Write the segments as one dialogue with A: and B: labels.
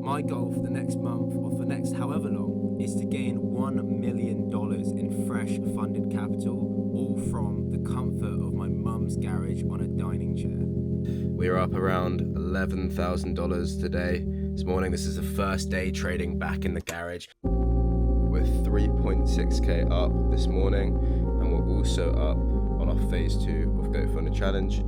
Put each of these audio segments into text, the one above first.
A: My goal for the next month or for the next however long is to gain $1 million in fresh funded capital, all from the comfort of my mum's garage on a dining chair. We're up around $11,000 today. This morning, this is the first day trading back in the garage. We're 3.6k up this morning, and we're also up on our phase 2 of Go Fund Challenge.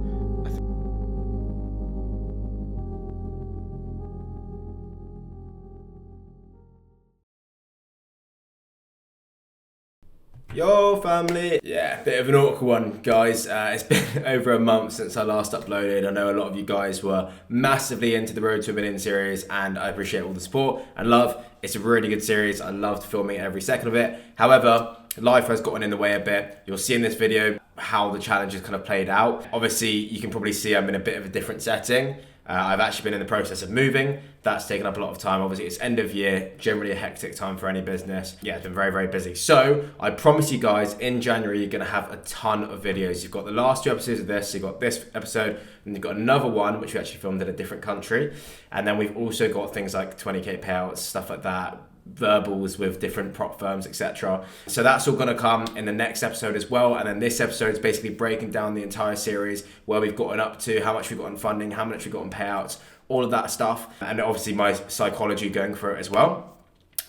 A: Yo family! Yeah, bit of an awkward one, guys. It's been over a month since I last uploaded. I know a lot of you guys were massively into the Road to a Million series, and I appreciate all the support and love. It's a really good series. I loved filming every second of it. However, life has gotten in the way a bit. You'll see in this video how the challenge has kind of played out. Obviously, you can probably see I'm in a bit of a different setting. I've actually been in the process of moving. That's taken up a lot of time. Obviously, it's end of year, generally a hectic time for any business. Yeah, it's been very, very busy. So I promise you guys, in January, you're gonna have a ton of videos. You've got the last 2 episodes of this, so you've got this episode, and you've got another one, which we actually filmed in a different country. And then we've also got things like 20k payouts, stuff like that, verbals with different prop firms, etc. So that's all going to come in the next episode as well. And then this episode is basically breaking down the entire series, where we've gotten up to, how much we've got in funding, how much we've got in payouts, all of that stuff, and obviously my psychology going for it as well.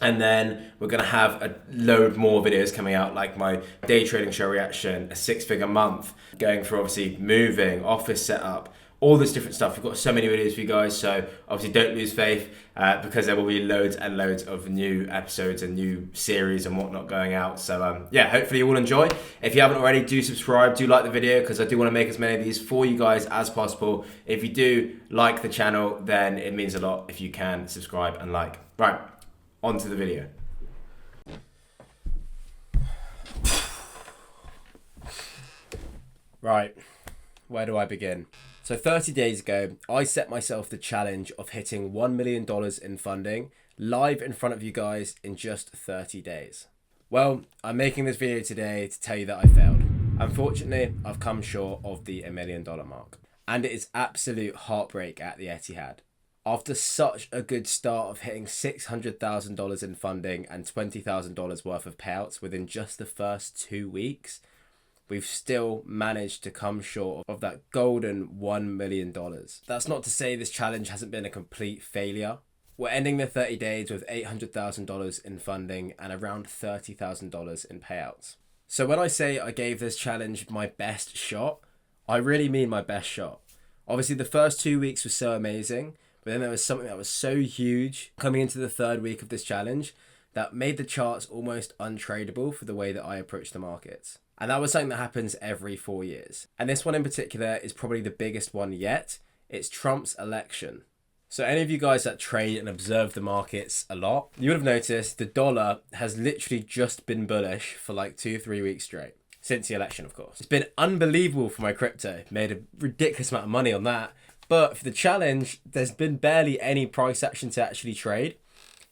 A: And then we're going to have a load more videos coming out, like my day trading show reaction, a 6-figure month, going through obviously moving, office setup, all this different stuff. We've got so many videos for you guys, so obviously don't lose faith, because there will be loads and loads of new episodes and new series and whatnot going out. So yeah, hopefully you will enjoy. If you haven't already, do subscribe, do like the video, because I do want to make as many of these for you guys as possible. If you do like the channel, then it means a lot if you can subscribe and like. Right, on to the video. Right, where do I begin? So 30 days ago, I set myself the challenge of hitting $1 million in funding live in front of you guys in just 30 days. Well, I'm making this video today to tell you that I failed. Unfortunately, I've come short of the $1 million mark. And it is absolute heartbreak at the Etihad. After such a good start of hitting $600,000 in funding and $20,000 worth of payouts within just the first 2 weeks, we've still managed to come short of that golden $1 million. That's not to say this challenge hasn't been a complete failure. We're ending the 30 days with $800,000 in funding and around $30,000 in payouts. So when I say I gave this challenge my best shot, I really mean my best shot. Obviously the first 2 weeks was so amazing, but then there was something that was so huge coming into the 3rd week of this challenge that made the charts almost untradeable for the way that I approach the markets. And that was something that happens every 4 years. And this one in particular is probably the biggest one yet. It's Trump's election. So any of you guys that trade and observe the markets a lot, you would have noticed the dollar has literally just been bullish for like 2-3 weeks straight. Since the election, of course. It's been unbelievable for my crypto. Made a ridiculous amount of money on that. But for the challenge, there's been barely any price action to actually trade.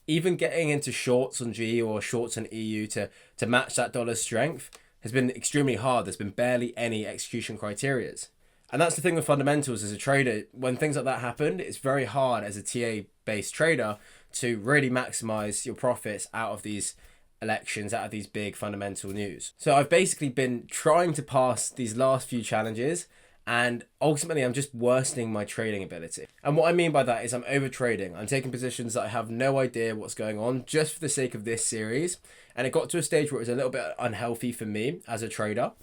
A: Even getting into shorts on GE or shorts on EU to match that dollar's strength has been extremely hard. There's been barely any execution criterias. And that's the thing with fundamentals as a trader. When things like that happen, it's very hard as a TA-based trader to really maximize your profits out of these elections, out of these big fundamental news. So I've basically been trying to pass these last few challenges, and ultimately I'm just worsening my trading ability. And what I mean by that is I'm over trading. I'm taking positions that I have no idea what's going on just for the sake of this series. And it got to a stage where it was a little bit unhealthy for me as a trader.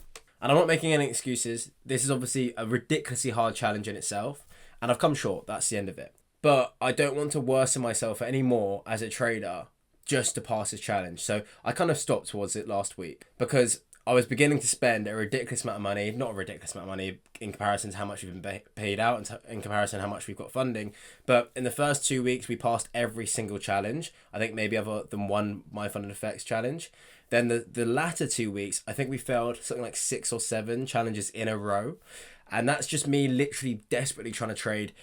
A: And I'm not making any excuses. This is obviously a ridiculously hard challenge in itself. And I've come short. That's the end of it. But I don't want to worsen myself anymore as a trader just to pass this challenge. So I kind of stopped towards it last week because I was beginning to spend a ridiculous amount of money, not a ridiculous amount of money in comparison to how much we've been paid out and in comparison to how much we've got funding. But in the first 2 weeks, we passed every single challenge. I think maybe other than one My Fund and Effects challenge. Then the latter 2 weeks, I think we failed something like 6 or 7 challenges in a row. And that's just me literally desperately trying to trade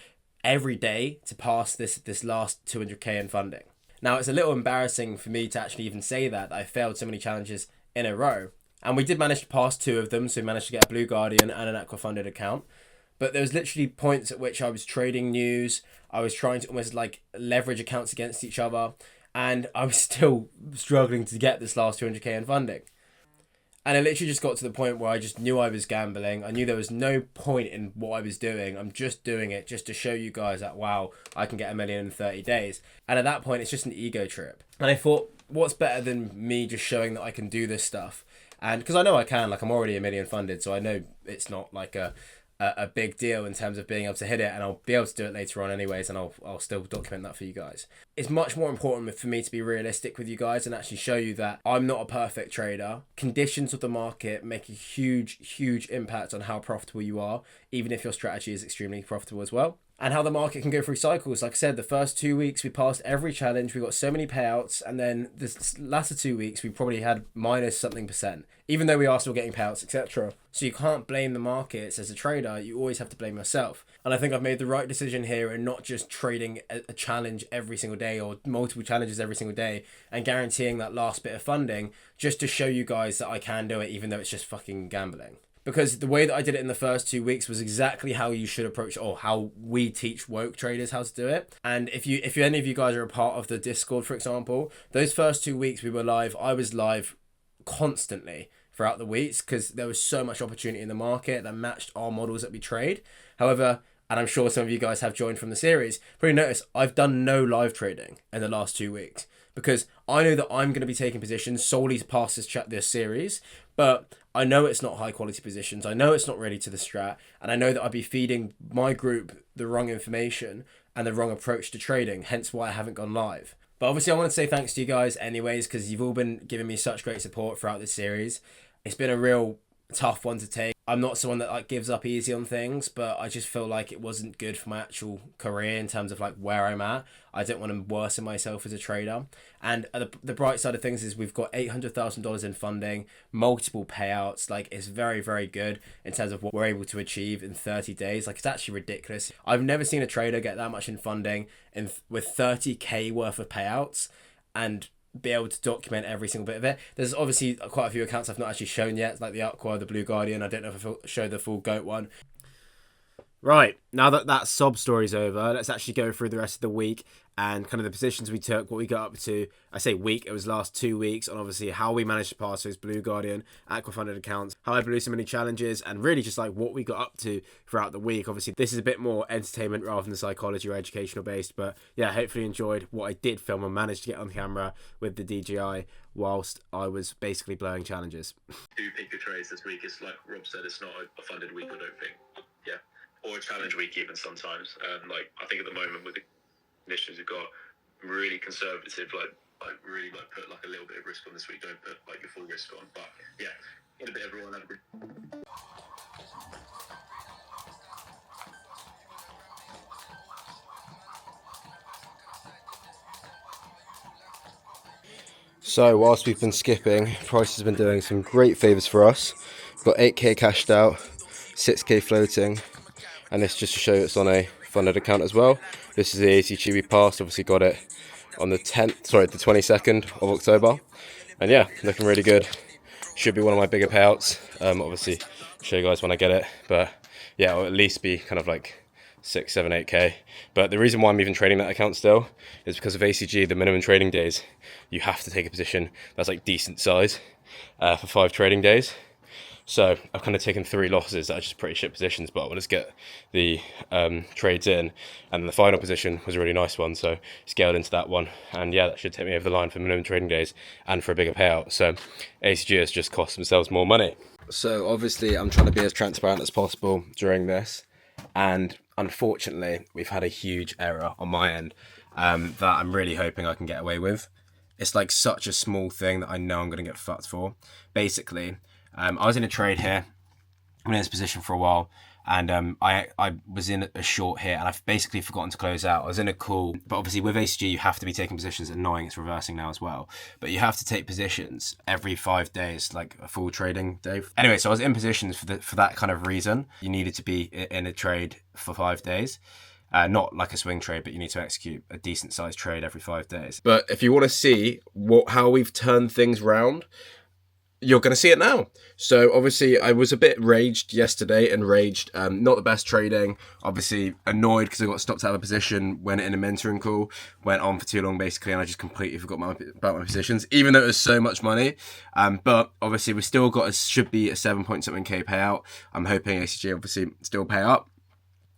A: every day to pass this last 200k in funding. Now, it's a little embarrassing for me to actually even say that I failed so many challenges in a row. And we did manage to pass 2 of them, so we managed to get a Blue Guardian and an Aqua funded account. But there was literally points at which I was trading news. I was trying to almost like leverage accounts against each other, and I was still struggling to get this last 200k in funding. And I literally just got to the point where I just knew I was gambling. I knew there was no point in what I was doing. I'm just doing it just to show you guys that, wow, I can get a million in 30 days. And at that point, it's just an ego trip. And I thought, what's better than me just showing that I can do this stuff? And because I know I can, like I'm already a million funded, so I know it's not like a big deal in terms of being able to hit it, and I'll be able to do it later on anyways, and I'll still document that for you guys. It's much more important for me to be realistic with you guys and actually show you that I'm not a perfect trader. Conditions of the market make a huge impact on how profitable you are, even if your strategy is extremely profitable as well. And how the market can go through cycles. Like I said, the first 2 weeks we passed every challenge, we got so many payouts, and then the latter 2 weeks we probably had minus something percent, even though we are still getting payouts, etc. So you can't blame the markets as a trader, you always have to blame yourself. And I think I've made the right decision here in not just trading a challenge every single day or multiple challenges every single day and guaranteeing that last bit of funding just to show you guys that I can do it, even though it's just fucking gambling. Because the way that I did it in the first 2 weeks was exactly how you should approach, or how we teach woke traders how to do it. And if any of you guys are a part of the Discord, for example, those first 2 weeks we were live, I was live constantly throughout the weeks because there was so much opportunity in the market that matched our models that we trade. However, and I'm sure some of you guys have joined from the series, probably notice I've done no live trading in the last 2 weeks because I know that I'm going to be taking positions solely to pass this series, but I know it's not high quality positions. I know it's not ready to the strat, and I know that I'd be feeding my group the wrong information and the wrong approach to trading, hence why I haven't gone live. But obviously I want to say thanks to you guys anyways, because you've all been giving me such great support throughout this series. It's been a real tough one to take. I'm not someone that like gives up easy on things, but I just feel like it wasn't good for my actual career in terms of like where I'm at. I don't want to worsen myself as a trader. And the bright side of things is we've got $800,000 in funding, multiple payouts. Like it's very good in terms of what we're able to achieve in 30 days. Like it's actually ridiculous. I've never seen a trader get that much in funding with 30k worth of payouts and be able to document every single bit of it. There's obviously quite a few accounts I've not actually shown yet, like the Aqua, the Blue Guardian. I don't know if I'll show the full GOAT one. Right, now that sob story's over, let's actually go through the rest of the week and kind of the positions we took, what we got up to. I say week, it was last 2 weeks, and obviously how we managed to pass those Blue Guardian, Aqua funded accounts, how I blew so many challenges, and really just like what we got up to throughout the week. Obviously, this is a bit more entertainment rather than psychology or educational based, but yeah, hopefully you enjoyed what I did film and managed to get on camera with the DJI whilst I was basically blowing challenges.
B: Do pick your trades this week. It's like Rob said, it's not a funded week, I don't think. Yeah. Or a challenge week even sometimes. Like I think at the moment with the conditions we've got really conservative, like really like put like a little bit of risk on this week. Don't put like your full risk on. But yeah, in a bit everyone have a
A: So whilst we've been skipping, Price has been doing some great favours for us. We've got 8k cashed out, 6k floating, and this just to show it's on a funded account as well. This is the ACG we passed, obviously got it on the 22nd of October. And yeah, looking really good. Should be one of my bigger payouts. Obviously, show you guys when I get it. But yeah, it'll at least be kind of like 6, 7, 8k. But the reason why I'm even trading that account still is because of ACG, the minimum trading days. You have to take a position that's like decent size for 5 trading days. So I've kind of taken 3 losses that are just pretty shit positions, but I want to get the trades in. And the final position was a really nice one, so scaled into that one. And yeah, that should take me over the line for minimum trading days and for a bigger payout. So ACG has just cost themselves more money. So obviously I'm trying to be as transparent as possible during this. And unfortunately, we've had a huge error on my end that I'm really hoping I can get away with. It's like such a small thing that I know I'm going to get fucked for. Basically, I was in a trade here. I've been in this position for a while, and I was in a short here, and I've basically forgotten to close out. I was in a call, but obviously with ACG, you have to be taking positions. Annoying, it's reversing now as well. But you have to take positions every 5 days, like a full trading day. Anyway, so I was in positions for that kind of reason. You needed to be in a trade for 5 days. Not like a swing trade, but you need to execute a decent sized trade every 5 days. But if you want to see how we've turned things round, you're going to see it now. So obviously I was a bit raged yesterday and not the best trading, obviously annoyed because I got stopped out of a position when in a mentoring call, went on for too long basically, and I just completely forgot about my positions, even though it was so much money. But obviously we still should be a 7 point something K payout. I'm hoping ACG obviously still pay up.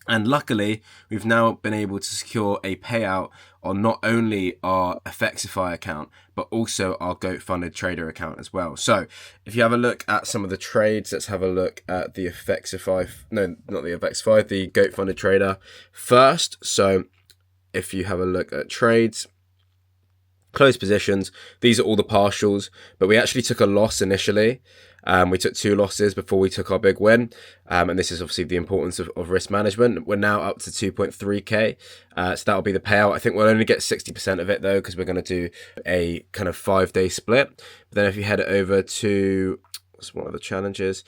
A: And luckily, we've now been able to secure a payout on not only our Effexify account, but also our Goat funded trader account as well. So if you have a look at some of the trades, let's have a look at the Effexify, no, not the Effexify, the Goat funded trader first. So if you have a look at trades, closed positions, these are all the partials, but we actually took a loss initially. We took 2 losses before we took our big win. And this is obviously the importance of risk management. We're now up to 2.3K. So that'll be the payout. I think we'll only get 60% of it though, because we're going to do a kind of 5-day split. But then if you head over to, what's one of the challenges?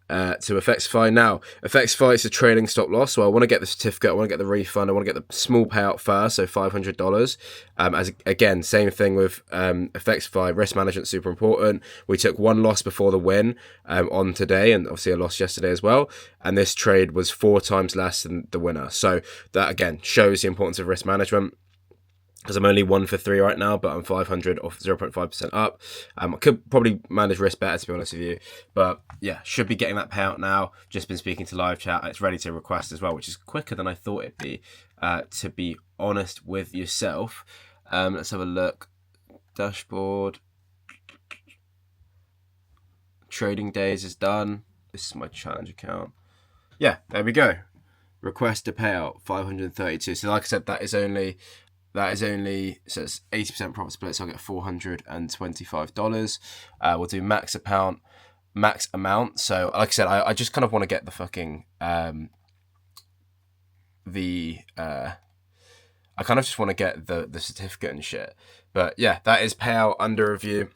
A: To Effexify. Now, Effexify is a trading stop loss, so I want to get the certificate, I want to get the refund, I want to get the small payout first, so $500. As again, same thing with Effexify, risk management super important. We took 1 loss before the win on today, and obviously a loss yesterday as well, and this trade was 4 times less than the winner. So that again shows the importance of risk management. Because I'm only 1 for 3 right now, but I'm 500 off 0.5% up. I could probably manage risk better, to be honest with you. But yeah, should be getting that payout now. Just been speaking to live chat. It's ready to request as well, which is quicker than I thought it'd be, to be honest with yourself. Let's have a look. Dashboard. Trading days is done. This is my challenge account. Yeah, there we go. Request a payout, 532. So like I said, that is only, so it's 80% profit split, so I'll get $425. We'll do max amount. So like I said, I just kind of want to get the fucking, I kind of just want to get the certificate and shit. But yeah, that is payout under review.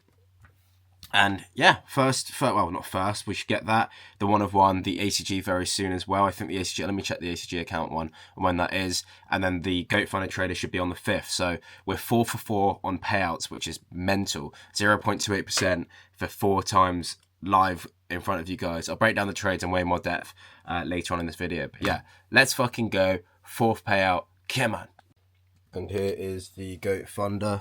A: And yeah, not first, we should get that, the 1 of 1, the ACG very soon as well. I think the ACG, let me check the ACG account one and when that is. And then the Goat Funded Trader should be on the 5th. So we're 4 for 4 on payouts, which is mental. 0.28% for 4 times live in front of you guys. I'll break down the trades in way more depth later on in this video. But yeah, let's fucking go. 4th payout, come on. And here is the Goat Funded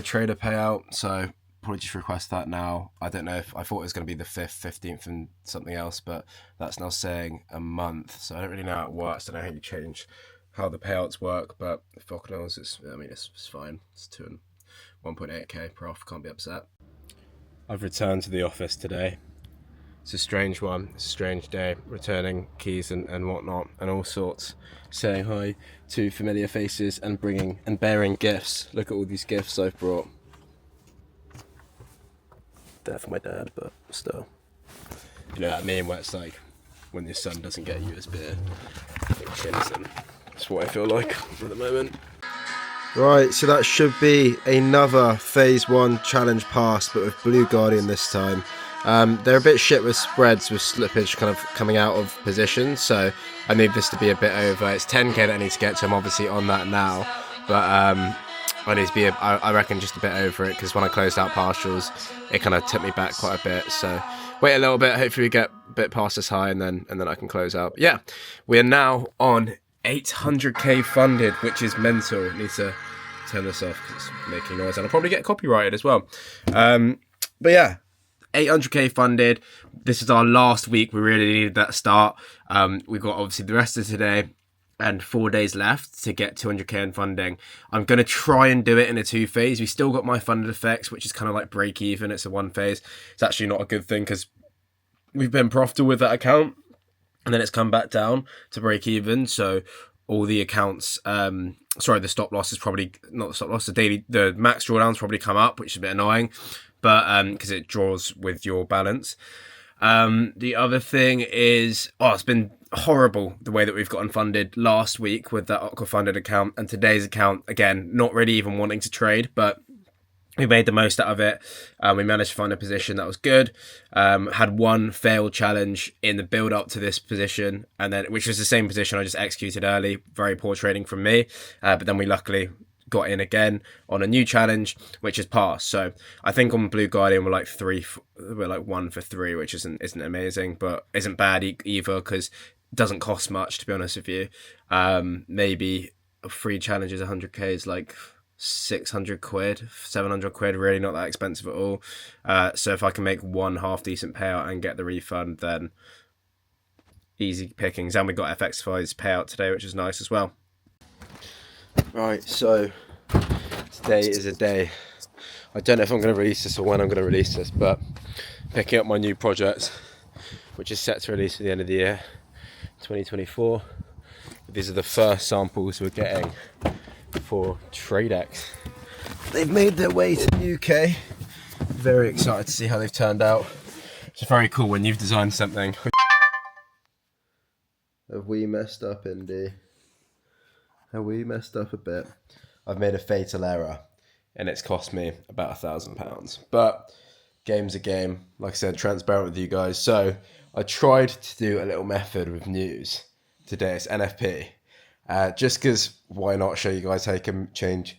A: Trader payout. So probably just request that now. I don't know if I thought it was going to be the 5th, 15th and something else, but that's now saying a month. So I don't really know how it works. I don't know how you change how the payouts work, but fuck knows. It's fine. It's 1.8K per off. Can't be upset. I've returned to the office today. It's a strange one. It's a strange day. Returning keys and whatnot and all sorts. Saying hi to familiar faces and bearing gifts. Look at all these gifts I've brought. There for my dad, but still. You know what I mean, where it's like when your son doesn't get you his beer, it chills him. That's what I feel like at the moment. Right, so that should be another phase 1 challenge pass, but with Blue Guardian this time. They're a bit shit with spreads, with slippage kind of coming out of position, so I need this to be a bit over. It's 10k that I need to get to. I'm obviously on that now, but I need to be, I reckon, just a bit over it, because when I closed out partials, it kind of took me back quite a bit. So wait a little bit, hopefully we get a bit past this high, and then I can close out. But yeah, we are now on 800k funded, which is mental. I need to turn this off because it's making noise, and I'll probably get copyrighted as well. But yeah, 800k funded. This is our last week. We really needed that start. We've got obviously the rest of today and 4 days left to get 200k in funding. I'm going to try and do it in a 2 phase. We still got my funded effects, which is kind of like break even. It's a 1 phase. It's actually not a good thing because we've been profitable with that account and then it's come back down to break even. So all the accounts, the stop loss is probably not the stop loss. The max drawdowns probably come up, which is a bit annoying, but because it draws with your balance. The other thing is, it's been horrible the way that we've gotten funded last week with that Aqua funded account, and today's account, again, not really even wanting to trade, but we made the most out of it. We managed to find a position that was good. Had 1 failed challenge in the build up to this position, and then which was the same position I just executed early. Very poor trading from me, but then we luckily got in again on a new challenge, which has passed. So I think on Blue Guardian we're like 1 for 3, which isn't amazing, but isn't bad either, because it doesn't cost much, to be honest with you. Maybe free challenges 100k is like 600 quid, 700 quid, really not that expensive at all. So if I can make one half decent payout and get the refund, then easy pickings. And we got FXFI's payout today, which is nice as well. Right, so today is a day. I don't know if I'm going to release this or when I'm going to release this, but picking up my new project, which is set to release at the end of the year, 2024. These are the first samples we're getting for TradeX. They've made their way to the UK. Very excited to see how they've turned out. It's very cool when you've designed something. Have we messed up, Indy? Have we messed up a bit? I've made a fatal error, and it's cost me about £1,000. But game's a game. Like I said, transparent with you guys. So I tried to do a little method with news today. It's NFP. Just because why not show you guys how you can change,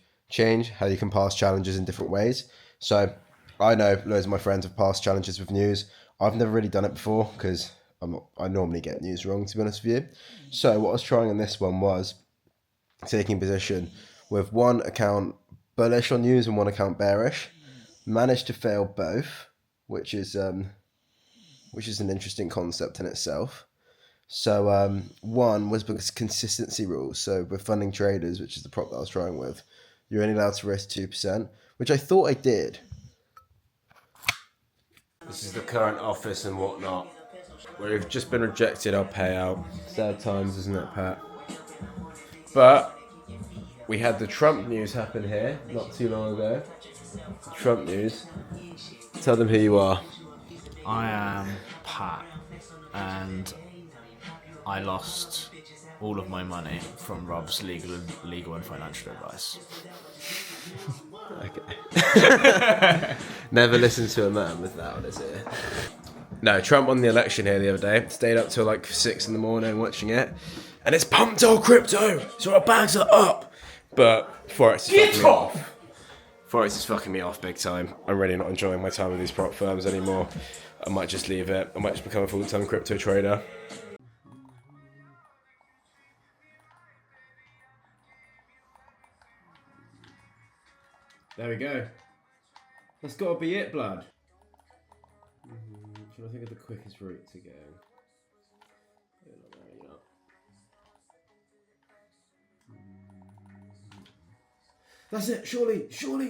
A: how you can pass challenges in different ways. So I know loads of my friends have passed challenges with news. I've never really done it before because I normally get news wrong, to be honest with you. So what I was trying on this one was taking position with one account bullish on news and one account bearish. Managed to fail both, which is an interesting concept in itself. So one was because consistency rules. So with funding traders, which is the prop that I was trying with, you're only allowed to risk 2%, which I thought I did. This is the current office and whatnot. We've just been rejected our payout. Sad times, isn't it, Pat? But we had the Trump news happen here not too long ago. Trump news. Tell them who you are.
C: I am Pat, and I lost all of my money from Rob's legal and financial advice.
A: Okay. Never listen to a man with that on his ear. No, Trump won the election here the other day. Stayed up till like 6 a.m. watching it. And it's pumped all crypto, so our bags are up. But forex is fucking me off. Forex is fucking me off big time. I'm really not enjoying my time with these prop firms anymore. I might just leave it. I might just become a full-time crypto trader. There we go. That's got to be it, blood. Trying to think of the quickest route to getting. That's it, surely.
C: No, that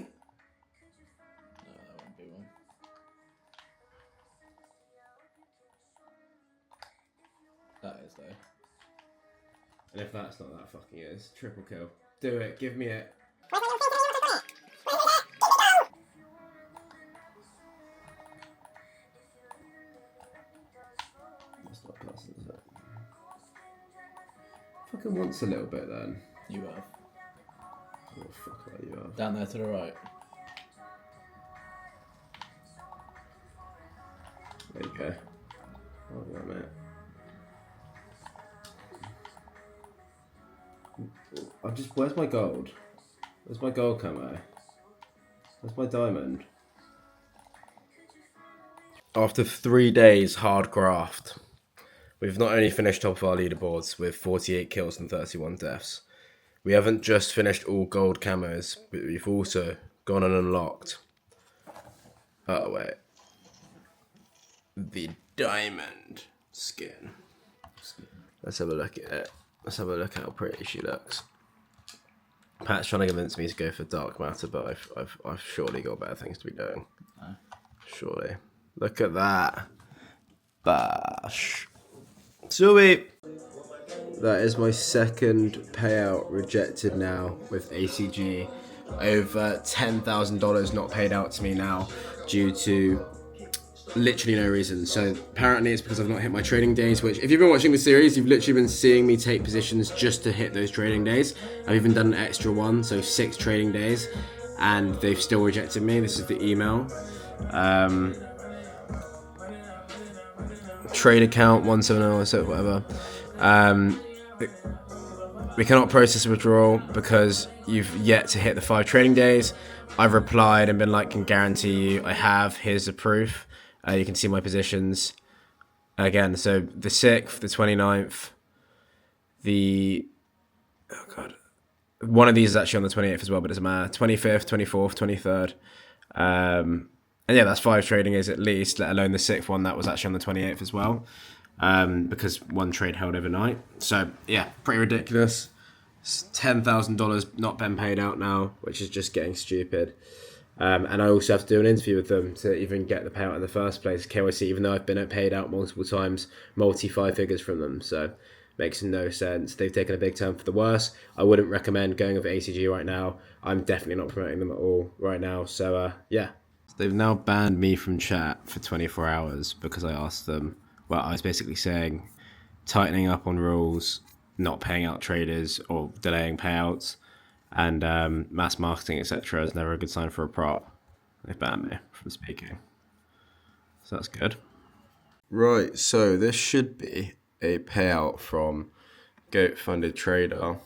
C: won't be one. That is, though.
A: And if that's not, that fucking is. Triple kill. Do it, give me it. That's not plus, is it? Fucking wants a little bit then.
C: You have.
A: Oh, fuck that you have.
C: Down there to the right.
A: There you go. Oh, yeah, mate. Where's my gold? Where's my gold camo? Where's my diamond? After 3 days hard graft, we've not only finished top of our leaderboards with 48 kills and 31 deaths, we haven't just finished all gold camos, but we've also gone and unlocked. Oh wait. The diamond skin. Let's have a look at it. Let's have a look at how pretty she looks. Pat's trying to convince me to go for dark matter, but I've surely got better things to be doing.
C: No.
A: Surely. Look at that. Bash. Sweet. That is my second payout rejected now with ACG. Over $10,000 not paid out to me now due to literally no reason. So apparently it's because I've not hit my trading days, which if you've been watching the series, you've literally been seeing me take positions just to hit those trading days. I've even done an extra one, so 6 trading days, and they've still rejected me. This is the email. Trade account 170 or so, whatever. We cannot process a withdrawal because you've yet to hit the 5 trading days. I've replied and been like, can guarantee you I have. Here's the proof. You can see my positions. Again, so the 6th, the 29th, one of these is actually on the 28th as well, but it doesn't matter. 25th, 24th, 23rd. And yeah, that's 5 trading days at least, let alone the 6th one that was actually on the 28th as well. Because one trade held overnight. So yeah, pretty ridiculous. It's $10,000 not been paid out now, which is just getting stupid. And I also have to do an interview with them to even get the payout in the first place, KYC, even though I've been paid out multiple times, multi-5 figures from them. So makes no sense. They've taken a big turn for the worse. I wouldn't recommend going with ACG right now. I'm definitely not promoting them at all right now. So yeah. They've now banned me from chat for 24 hours because I asked them, well, I was basically saying tightening up on rules, not paying out traders or delaying payouts, and mass marketing, etc. is never a good sign for a prop. They banned me from speaking. So that's good. Right, so this should be a payout from Goat Funded Trader.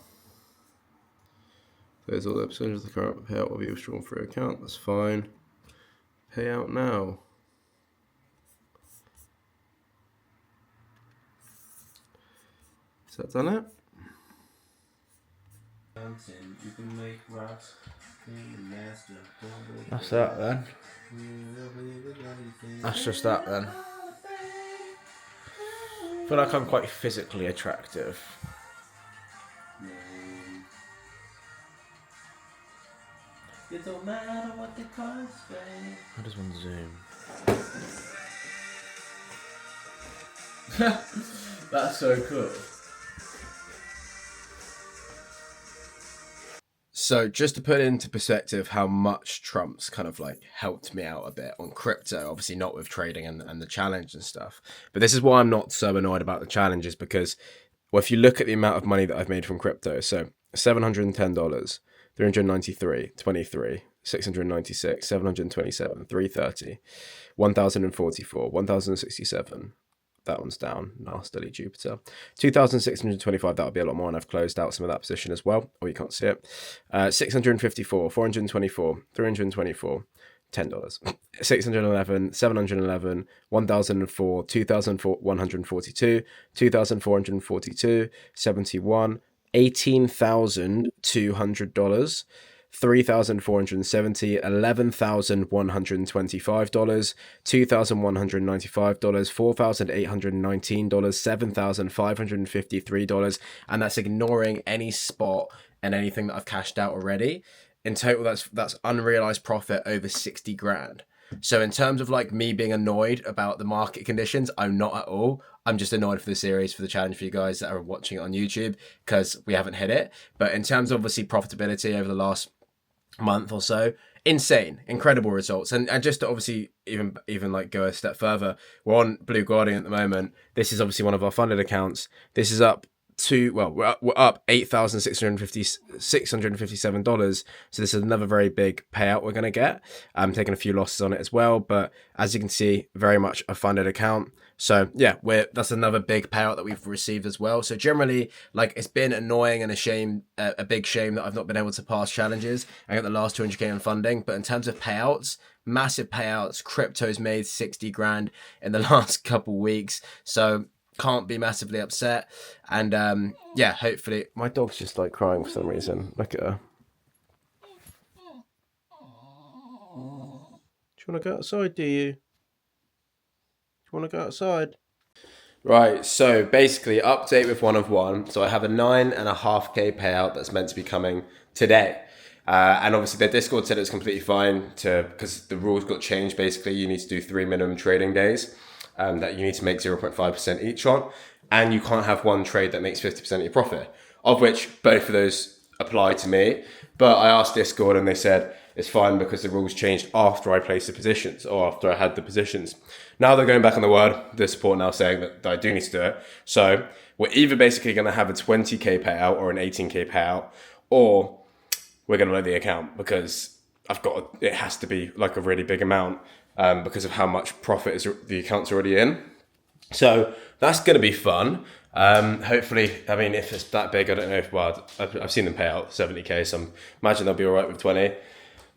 A: There's all the percentage of the current payout will be withdrawn from your account. That's fine. Payout now. Has that done it?
C: That's that then. That's just that then. I feel like I'm quite physically attractive.
A: It don't matter what the cost, babe.
C: How does one zoom?
A: That's so cool. So just to put into perspective how much Trump's kind of like helped me out a bit on crypto, obviously not with trading and the challenge and stuff. But this is why I'm not so annoyed about the challenges, because well, if you look at the amount of money that I've made from crypto, so $710, 393, 23, 696, 727, 330, 1,044, 1,067. That one's down. Nastily Jupiter. 2,625. That would be a lot more, and I've closed out some of that position as well. Oh, you can't see it. 654, 424, 324. $10. 611, 711, 1,004, 2,142, 2,442, 71, $18,200, 3,470, $11,125, $2,195, $4,819, $7,553, and that's ignoring any spot and anything that I've cashed out already. In total, that's unrealized profit over 60 grand. So in terms of like me being annoyed about the market conditions, I'm not at all. I'm just annoyed for the series, for the challenge for you guys that are watching it on YouTube, because we haven't hit it. But in terms of obviously profitability over the last month or so, insane, incredible results. And just to obviously even like go a step further, we're on Blue Guardian at the moment. This is obviously one of our funded accounts. This is up to, well, we're up $8,657. So this is another very big payout we're going to get. I'm taking a few losses on it as well, but as you can see, very much a funded account. So yeah, that's another big payout that we've received as well. So generally, like, it's been annoying and a big shame that I've not been able to pass challenges. I got the last 200K in funding, but in terms of payouts, massive payouts. Crypto's made 60 grand in the last couple weeks. So can't be massively upset. And yeah, hopefully. My dog's just like crying for some reason. Look at her. Do you want to go outside, do you? Do you want to go outside? Right, so basically, update with one of one. So I have a 9.5K payout that's meant to be coming today. And obviously their Discord said it's completely fine because the rules got changed. Basically, you need to do 3 minimum trading days that you need to make 0.5% each on. And you can't have one trade that makes 50% of your profit, of which both of those apply to me. But I asked Discord and they said it's fine because the rules changed after I placed the positions, or after I had the positions. Now they're going back on the word, the support now saying that I do need to do it. So we're either basically going to have a 20K payout or an 18K payout, or we're going to let the account, because it has to be like a really big amount because of how much profit the account's already in. So that's going to be fun. Hopefully, I mean, if it's that big, I don't know if, well, I've seen them pay out 70k, so I imagine they'll be all right with 20.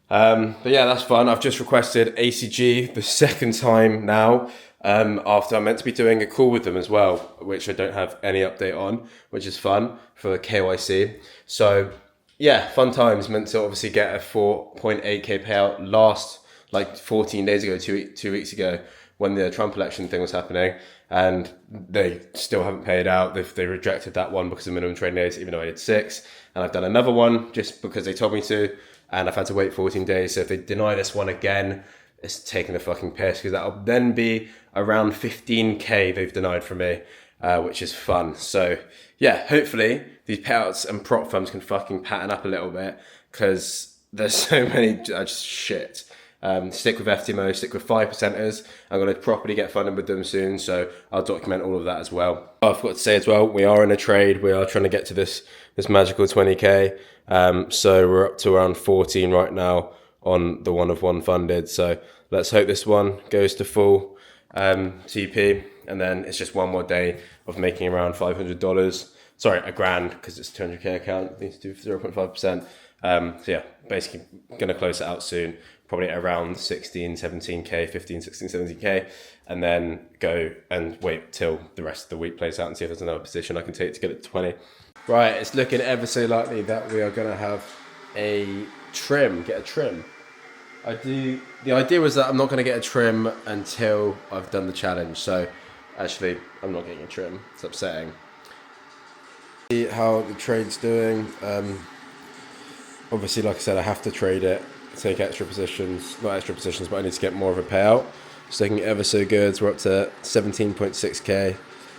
A: But yeah, that's fun. I've just requested ACG the second time now, after I'm meant to be doing a call with them as well, which I don't have any update on, which is fun for KYC. So yeah, fun times. Meant to obviously get a 4.8k payout last, like 14 days ago, 2 weeks ago, when the Trump election thing was happening, and they still haven't paid out. They rejected that one because of minimum trading days, even though I did 6. And I've done another one just because they told me to, and I've had to wait 14 days. So if they deny this one again, it's taking the fucking piss, because that'll then be around 15k they've denied from me, which is fun. So yeah, hopefully these payouts and prop firms can fucking pattern up a little bit, because there's so many just shit. Stick with FTMO, stick with 5%ers. I'm going to properly get funded with them soon, so I'll document all of that as well. I forgot to say as well, we are in a trade. We are trying to get to this magical 20k. So we're up to around 14 right now on the 1-of-1 funded. So let's hope this one goes to full TP, and then it's just one more day of making around $500. Sorry, $1,000, because it's a 200k account. Need to do 0.5%. So yeah, basically going to close it out soon, probably around 16, 17k, 15, 16, 17k, and then go and wait till the rest of the week plays out and see if there's another position I can take to get it to 20. Right, it's looking ever so likely that we are going to have get a trim. The idea was that I'm not going to get a trim until I've done the challenge, so actually I'm not getting a trim. It's upsetting. See how the trade's doing. Obviously, like I said, I have to trade it, take extra positions, not extra positions, but I need to get more of a payout. It's looking ever so good. So we're up to 17.6k.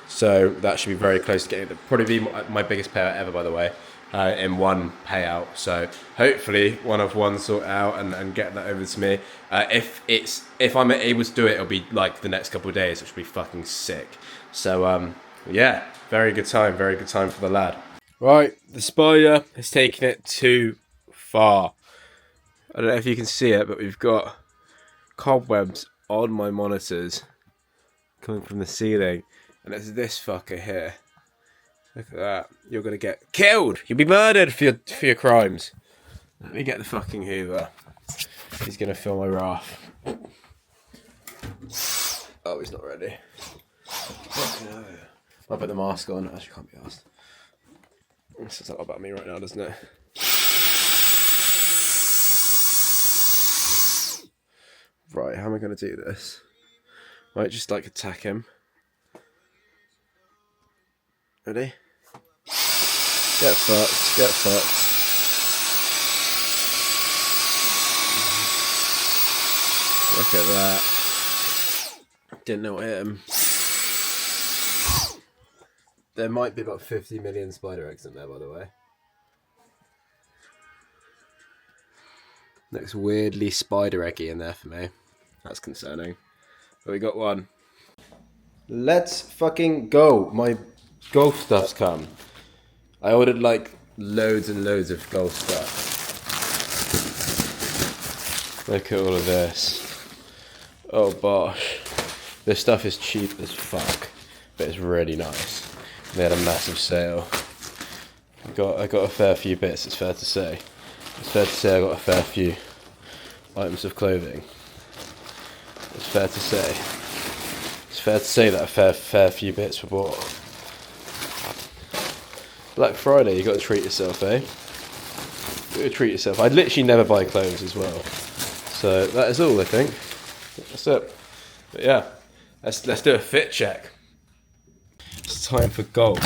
A: So that should be very close to getting it. Probably be my biggest payout ever, by the way, in one payout. So hopefully one of one sort out and get that over to me. If I'm able to do it, it'll be like the next couple of days, which will be fucking sick. So yeah, very good time for the lad. Right, the spider has taken it too far. I don't know if you can see it, but we've got cobwebs on my monitors coming from the ceiling, and it's this fucker here. Look at that. You're gonna get killed. You'll be murdered for your crimes. Let me get the fucking Hoover. He's gonna feel my wrath. Oh, he's not ready. No. I'll put the mask on. Actually, can't be asked. This is a lot about me right now, doesn't it? Right, how am I going to do this? Might just like attack him. Ready? Get fucked, get fucked. Look at that. Didn't know what hit him. There might be about 50 million spider eggs in there, by the way. Looks weirdly spider eggy in there for me. That's concerning. But we got one. Let's fucking go. My golf stuff's come. I ordered like loads and loads of golf stuff. Look at all of this. Oh bosh. This stuff is cheap as fuck, but it's really nice. They had a massive sale. I got a fair few bits, it's fair to say. It's fair to say I got a fair few items of clothing. It's fair to say. It's fair to say that a fair few bits were bought. Black Friday, you got to treat yourself, eh? You got to treat yourself. I literally never buy clothes as well. So that is all, I think. That's it. But yeah, let's do a fit check. It's time for golf,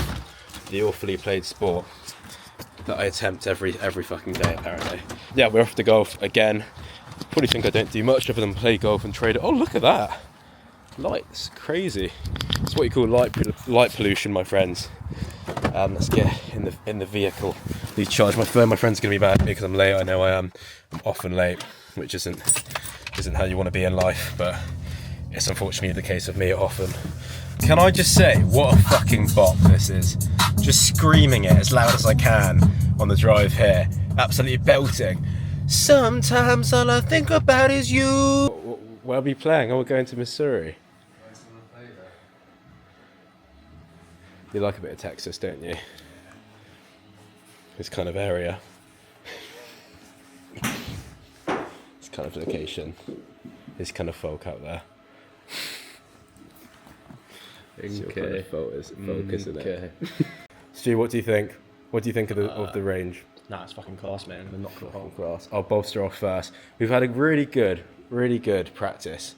A: the awfully played sport that I attempt every fucking day, apparently. Yeah, we're off to golf again. Probably think I don't do much other than play golf and trade it. Oh, look at that. Lights, crazy. It's what you call light pollution, my friends. Let's get in the vehicle. Need to charge my phone. My friend's going to be mad at me because I'm late. I know I am. I'm often late, which isn't how you want to be in life, but it's unfortunately the case of me often. Can I just say, what a fucking bop this is. Just screaming it as loud as I can on the drive here. Absolutely belting. Sometimes all I think about is you. Where are we playing? Oh, we're going to Missouri. You like a bit of Texas, don't you? This kind of area. This kind of location. This kind of folk out there. It's your kind of focus, isn't it? Stu, what do you think? What do you think of the range?
C: Nah, it's fucking class, man. They're not fucking
A: Class. I'll bolster off first. We've had a really good practice.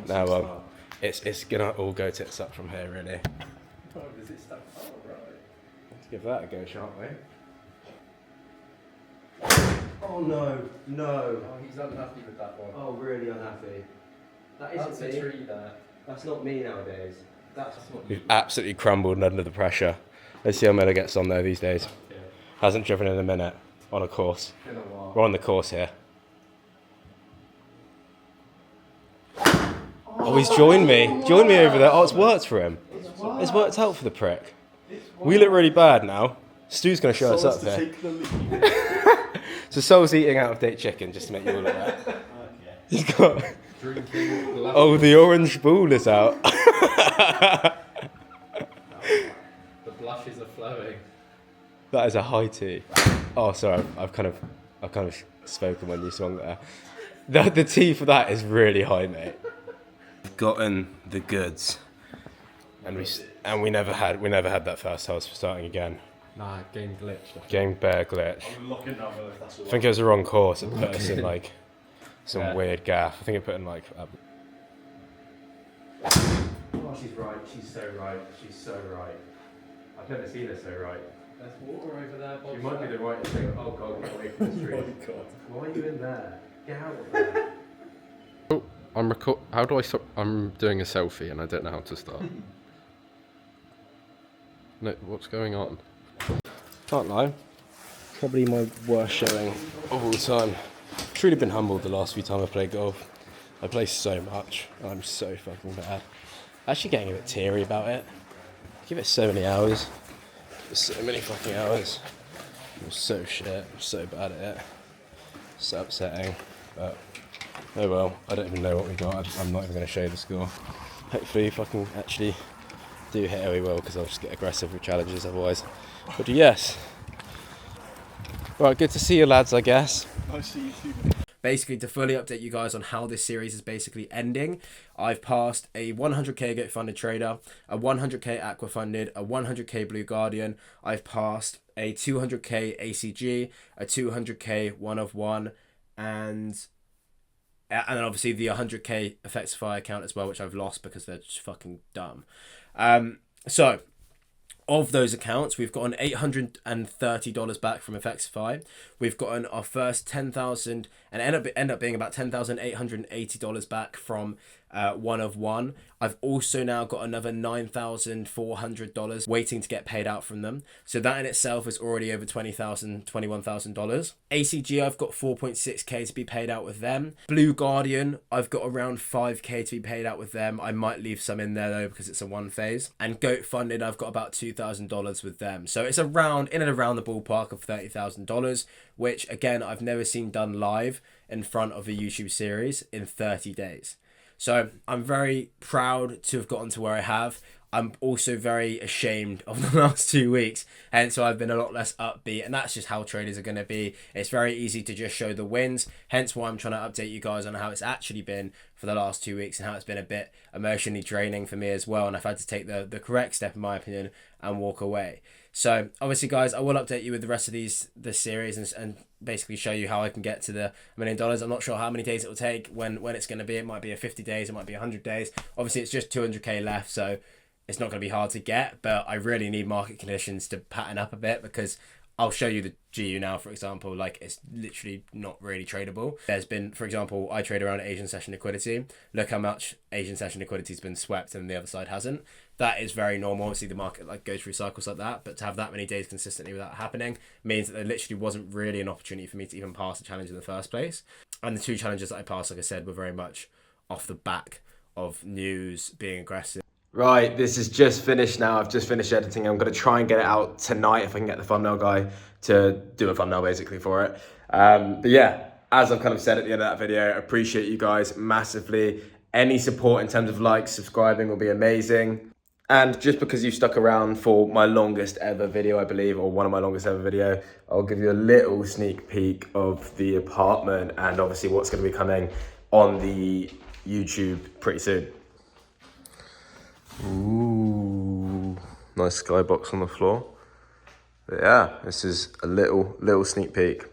A: Now it's gonna all go tits up from here, really.
C: Oh, does it stuck? Oh, right.
A: Let's give that a go, shan't we? Oh no!
C: Oh, he's unhappy with that one.
A: Oh, really unhappy.
C: That's a tree there.
A: That's not me nowadays.
C: That's what
A: We've absolutely crumbled under the pressure. Let's see how Miller gets on there these days.
C: Yeah.
A: Hasn't driven in a minute on a course.
C: Been a while.
A: We're on the course here. Oh, he's joined me. Joined me over there. Oh, it's worked for him. It's worked out for the prick. We look really bad now. Stu's going to show us up here. So Sol's eating out of date chicken just to make you all look like that. He's got... Oh, the orange ball is out.
C: The blushes are flowing.
A: That is a high tea. Oh, sorry, I've kind of spoken when you swung there. The tea for that is really high, mate. Gotten the goods, and we never had that first house for starting again.
C: Nah, game glitched.
A: Game bear glitch.
C: I'm locking that if that's
A: I think it was the wrong course. It put us in like some weird gaff. I think it put in like. Oh, she's right. She's so right. She's so right. I've never seen her so right.
C: There's water over there, Bob.
A: She might be the right thing. Oh god, get away from the street.
C: Oh my god.
A: Why are you in there? Get out of there.
D: Oh, how do I stop? I'm doing a selfie and I don't know how to start. No, what's going on?
A: Can't lie. Probably my worst showing of all time. Truly been humbled the last few times I played golf. I play so much and I'm so fucking bad. Actually getting a bit teary about it. Give it so many hours. So many fucking hours. I'm so shit. I'm so bad at it. So upsetting. But oh well. I don't even know what we got. I'm not even going to show you the score. Hopefully if I can actually do hit it, we will, because I'll just get aggressive with challenges otherwise. But yes. Right, good to see you lads, I guess.
C: I see you too.
A: Basically, to fully update you guys on how this series is basically ending, I've passed a 100k Get Funded Trader, a 100k Aqua Funded, a 100k Blue Guardian. I've passed a 200k ACG, a 200k 1 of 1, and then obviously the 100k Effectify account as well, which I've lost because they're just fucking dumb. So, of those accounts, we've gotten $830 back from Effectify. We've gotten our first 10,000 and end up being about $10,880 back from 1 of 1. I've also now got another $9,400 waiting to get paid out from them. So that in itself is already over $21,000. ACG, I've got 4.6k to be paid out with them. Blue Guardian, I've got around 5k to be paid out with them. I might leave some in there though because it's a one phase. And Goat Funded, I've got about $2,000 with them. So it's around in and around the ballpark of $30,000, which again I've never seen done live in front of a YouTube series in 30 days. So I'm very proud to have gotten to where I have. I'm also very ashamed of the last 2 weeks, and so I've been a lot less upbeat, and that's just how traders are going to be. It's very easy to just show the wins, hence why I'm trying to update you guys on how it's actually been for the last 2 weeks and how it's been a bit emotionally draining for me as well, and I've had to take the correct step in my opinion and walk away. So obviously guys, I will update you with the rest of this series and basically show you how I can get to the $1 million. I'm not sure how many days it will take, when it's going to be. It might be a 50 days, it might be 100 days. Obviously it's just 200k left, so it's not going to be hard to get, but I really need market conditions to pattern up a bit, because I'll show you the GU now, for example, like it's literally not really tradable. There's been, for example, I trade around Asian session liquidity. Look how much Asian session liquidity has been swept and the other side hasn't. That is very normal. Obviously the market like goes through cycles like that, but to have that many days consistently without happening means that there literally wasn't really an opportunity for me to even pass a challenge in the first place. And the two challenges that I passed, like I said, were very much off the back of news being aggressive. Right, this is just finished now. I've just finished editing. I'm going to try and get it out tonight if I can get the thumbnail guy to do a thumbnail basically for it. But yeah, as I've kind of said at the end of that video, I appreciate you guys massively. Any support in terms of likes, subscribing will be amazing. And just because you stuck around for my longest ever video, I believe, or one of my longest ever video, I'll give you a little sneak peek of the apartment and obviously what's going to be coming on the YouTube pretty soon. Ooh, nice skybox on the floor. But yeah, this is a little sneak peek.